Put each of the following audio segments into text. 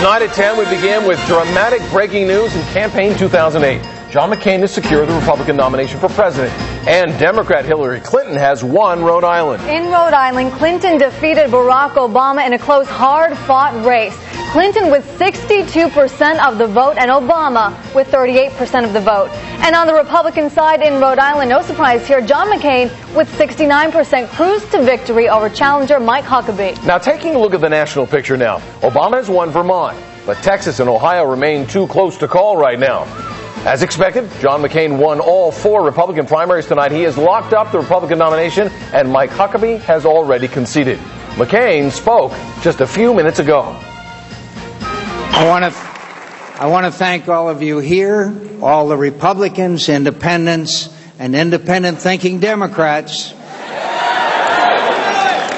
Tonight at 10, we begin with dramatic breaking news in campaign 2008. John McCain has secured the Republican nomination for president, and Democrat Hillary Clinton has won Rhode Island. In Rhode Island, Clinton defeated Barack Obama in a close, hard-fought race. Clinton with 62% of the vote and Obama with 38% of the vote. And on the Republican side in Rhode Island, no surprise here, John McCain with 69% cruised to victory over challenger Mike Huckabee. Now, taking a look at the national picture now, Obama has won Vermont, but Texas and Ohio remain too close to call right now. As expected, John McCain won all 4 Republican primaries tonight. He has locked up the Republican nomination, and Mike Huckabee has already conceded. McCain spoke just a few minutes ago. I want to thank all of you here, all the Republicans, independents, and independent-thinking Democrats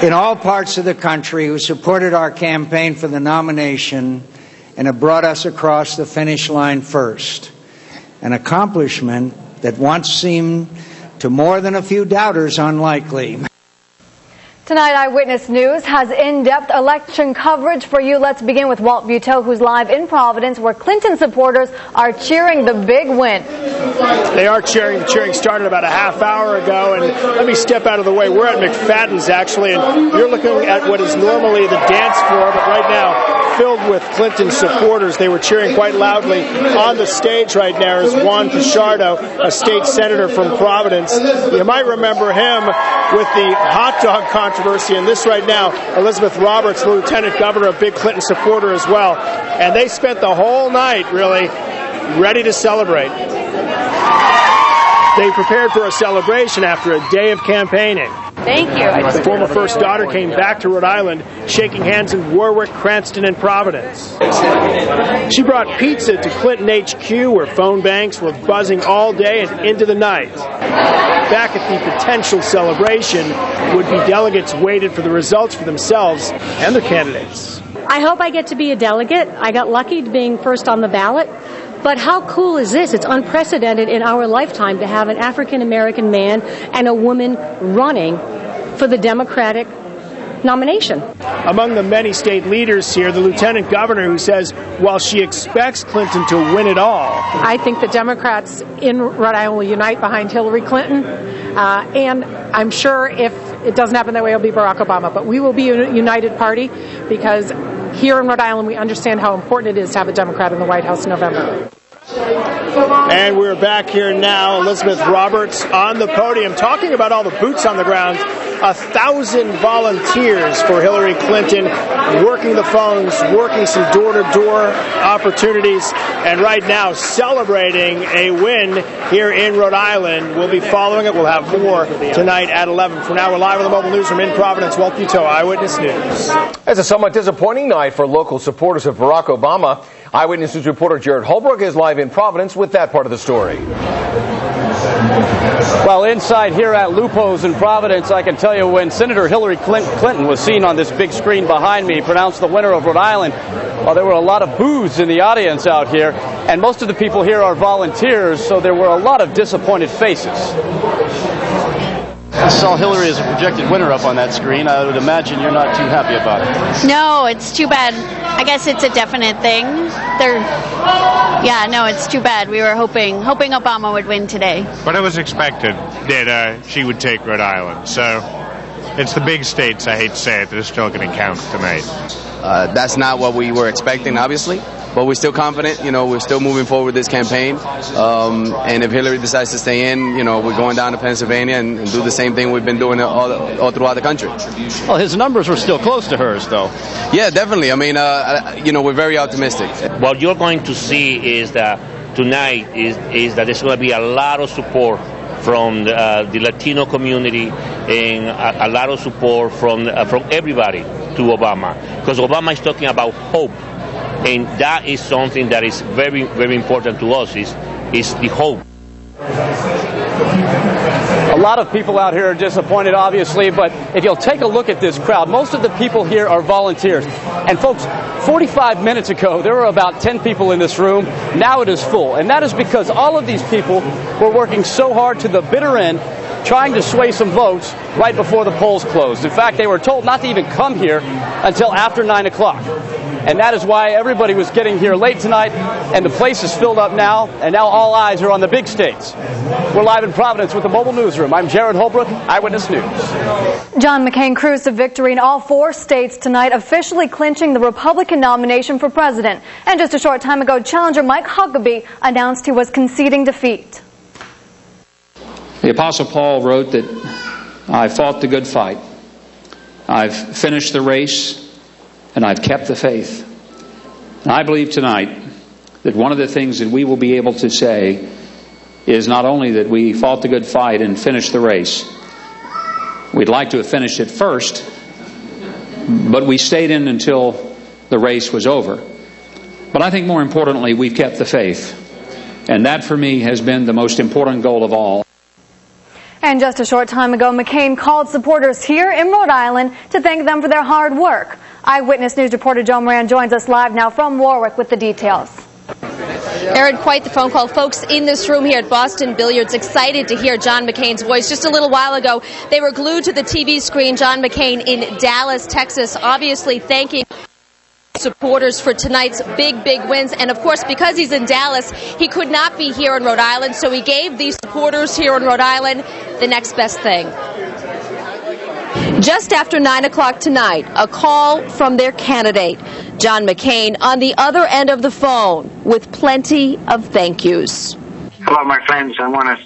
in all parts of the country who supported our campaign for the nomination and have brought us across the finish line first. An accomplishment that once seemed to more than a few doubters unlikely. Tonight, Eyewitness News has in-depth election coverage for you. Let's begin with Walt Buteau, who's live in Providence, where Clinton supporters are cheering the big win. They are cheering. The cheering started about a half hour ago, and let me step out of the way. We're at McFadden's, actually, and you're looking at what is normally the dance floor, but right now filled with Clinton supporters. They were cheering quite loudly. On the stage right now is Juan Pichardo, a state senator from Providence. You might remember him with the hot dog controversy, and this right now, Elizabeth Roberts, the lieutenant governor, a big Clinton supporter as well. And they spent the whole night really ready to celebrate. They prepared for a celebration after a day of campaigning. Thank you. The former first daughter came back to Rhode Island, shaking hands in Warwick, Cranston, and Providence. She brought pizza to Clinton HQ, where phone banks were buzzing all day and into the night. Back at the potential celebration, would-be delegates waited for the results for themselves and their candidates. I hope I get to be a delegate. I got lucky being first on the ballot. But how cool is this? It's unprecedented in our lifetime to have an African-American man and a woman running for the Democratic nomination. Among the many state leaders here, the lieutenant governor, who says while she expects Clinton to win it all. I think the Democrats in Rhode Island will unite behind Hillary Clinton, and I'm sure if it doesn't happen that way, it'll be Barack Obama. But we will be a united party because here in Rhode Island, we understand how important it is to have a Democrat in the White House in November. And we're back here now. Elizabeth Roberts on the podium talking about all the boots on the ground. 1,000 volunteers for Hillary Clinton, working the phones, working some door-to-door opportunities, and right now celebrating a win here in Rhode Island. We'll be following it. We'll have more tonight at 11. For now, we're live in the mobile newsroom in Providence. Walt Buteau, Eyewitness News. It's a somewhat disappointing night for local supporters of Barack Obama. Eyewitness News reporter Jared Holbrook is live in Providence with that part of the story. Well, inside here at Lupo's in Providence, I can tell you when Senator Hillary Clinton was seen on this big screen behind me, pronounced the winner of Rhode Island, well, there were a lot of boos in the audience out here, and most of the people here are volunteers, so there were a lot of disappointed faces. I saw Hillary as a projected winner up on that screen. I would imagine you're not too happy about it. No, it's too bad. I guess it's a definite thing. It's too bad. We were hoping Obama would win today. But it was expected that she would take Rhode Island. So it's the big states, I hate to say it, that are still going to count tonight. That's not what we were expecting, obviously. But we're still confident, we're still moving forward with this campaign. And if Hillary decides to stay in, we're going down to Pennsylvania and do the same thing we've been doing all throughout the country. Well, his numbers were still close to hers, though. Yeah, definitely. I mean, we're very optimistic. What you're going to see is that tonight is that there's going to be a lot of support from the Latino community and a lot of support from everybody to Obama. Because Obama is talking about hope. And that is something that is very, very important to us, is the hope. A lot of people out here are disappointed, obviously, but if you'll take a look at this crowd, most of the people here are volunteers. And folks, 45 minutes ago, there were about 10 people in this room. Now it is full. And that is because all of these people were working so hard to the bitter end, trying to sway some votes right before the polls closed. In fact, they were told not to even come here until after 9 o'clock. and that is why everybody was getting here late tonight, and the place is filled up now, and now all eyes are on the big states. We're live in Providence with the Mobile Newsroom. I'm Jared Holbrook, Eyewitness News. John McCain cruised to victory in all 4 states tonight, officially clinching the Republican nomination for president. And just a short time ago, challenger Mike Huckabee announced he was conceding defeat. The Apostle Paul wrote that I fought the good fight. I've finished the race, and I've kept the faith. And I believe tonight that one of the things that we will be able to say is not only that we fought the good fight and finished the race. We'd like to have finished it first, but we stayed in until the race was over. But I think more importantly, we've kept the faith. And that for me has been the most important goal of all. And just a short time ago, McCain called supporters here in Rhode Island to thank them for their hard work. Eyewitness News reporter Joe Moran joins us live now from Warwick with the details. Aaron, quite the phone call. Folks in this room here at Boston Billiards excited to hear John McCain's voice. Just a little while ago, they were glued to the TV screen. John McCain in Dallas, Texas, obviously thanking supporters for tonight's big wins. And of course, because he's in Dallas, he could not be here in Rhode Island, so he gave these supporters here in Rhode Island the next best thing. Just after 9 o'clock tonight, a call from their candidate, John McCain, on the other end of the phone with plenty of thank yous. Hello, my friends. I want to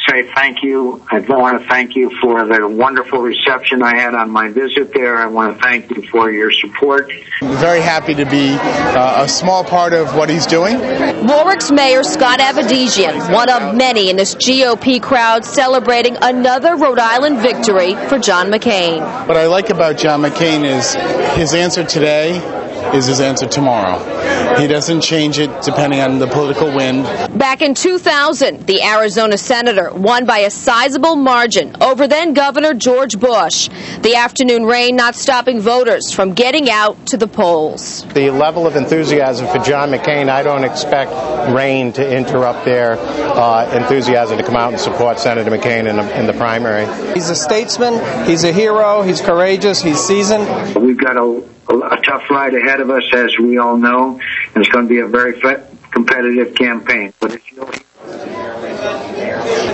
say thank you. I want to thank you for the wonderful reception I had on my visit there. I want to thank you for your support. I'm very happy to be a small part of what he's doing. Warwick's Mayor Scott Avedisian, one of many in this GOP crowd celebrating another Rhode Island victory for John McCain. What I like about John McCain is his answer today is his answer tomorrow. He doesn't change it depending on the political wind. Back in 2000, the Arizona senator won by a sizable margin over then Governor George Bush. The afternoon rain not stopping voters from getting out to the polls. The level of enthusiasm for John McCain, I don't expect rain to interrupt their enthusiasm to come out and support Senator McCain in the primary. He's a statesman, he's a hero, he's courageous, he's seasoned. We've got a tough ride ahead of us, as we all know, and it's going to be a very competitive campaign. But if you'll...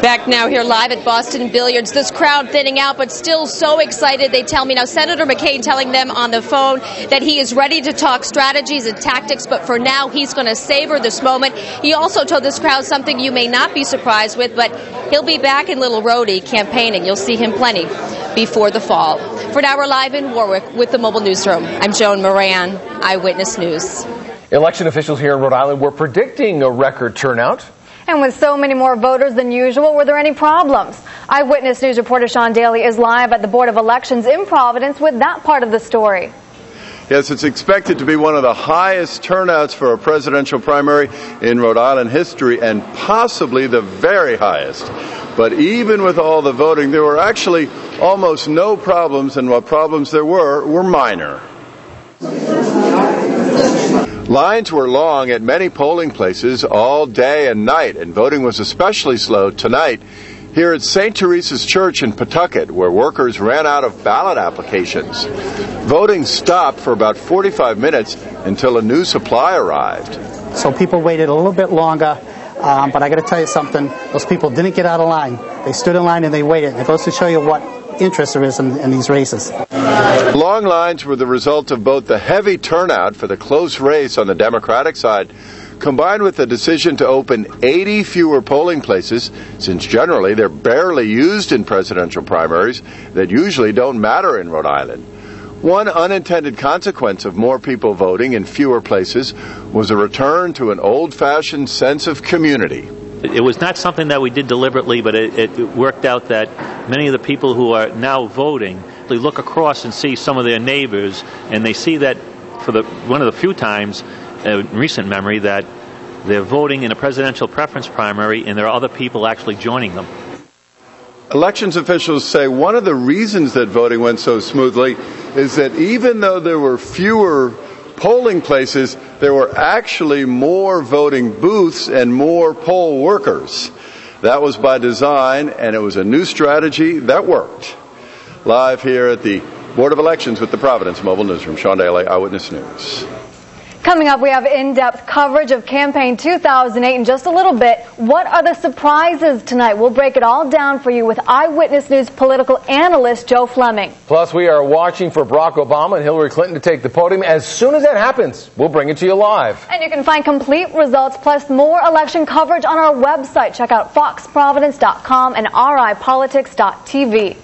Back now here live at Boston Billiards. This crowd thinning out, but still so excited, they tell me. Now, Senator McCain telling them on the phone that he is ready to talk strategies and tactics, but for now he's going to savor this moment. He also told this crowd something you may not be surprised with, but he'll be back in Little Rhodey campaigning. You'll see him plenty before the fall. For now, we're live in Warwick with the Mobile Newsroom. I'm Joan Moran, Eyewitness News. Election officials here in Rhode Island were predicting a record turnout. And with so many more voters than usual, were there any problems? Eyewitness News reporter Sean Daly is live at the Board of Elections in Providence with that part of the story. Yes, it's expected to be one of the highest turnouts for a presidential primary in Rhode Island history, and possibly the very highest. But even with all the voting, there were actually almost no problems, and what problems there were minor. Lines were long at many polling places all day and night, and voting was especially slow tonight here at St. Teresa's Church in Pawtucket, where workers ran out of ballot applications. Voting stopped for about 45 minutes until a new supply arrived. So people waited a little bit longer, but I got to tell you something, those people didn't get out of line. They stood in line and they waited. It goes to show you what interest there is in these races. Long lines were the result of both the heavy turnout for the close race on the Democratic side, combined with the decision to open 80 fewer polling places, since generally they're barely used in presidential primaries that usually don't matter in Rhode Island. One unintended consequence of more people voting in fewer places was a return to an old-fashioned sense of community. It was not something that we did deliberately, but it worked out that many of the people who are now voting, they look across and see some of their neighbors, and they see that for one of the few times in recent memory that they're voting in a presidential preference primary and there are other people actually joining them. Elections officials say one of the reasons that voting went so smoothly is that even though there were fewer polling places, there were actually more voting booths and more poll workers. That was by design, and it was a new strategy that worked. Live here at the Board of Elections with the Providence Mobile Newsroom, Sean Daly, Eyewitness News. Coming up, we have in-depth coverage of Campaign 2008 in just a little bit. What are the surprises tonight? We'll break it all down for you with Eyewitness News political analyst Joe Fleming. Plus, we are watching for Barack Obama and Hillary Clinton to take the podium. As soon as that happens, we'll bring it to you live. And you can find complete results plus more election coverage on our website. Check out foxprovidence.com and ripolitics.tv.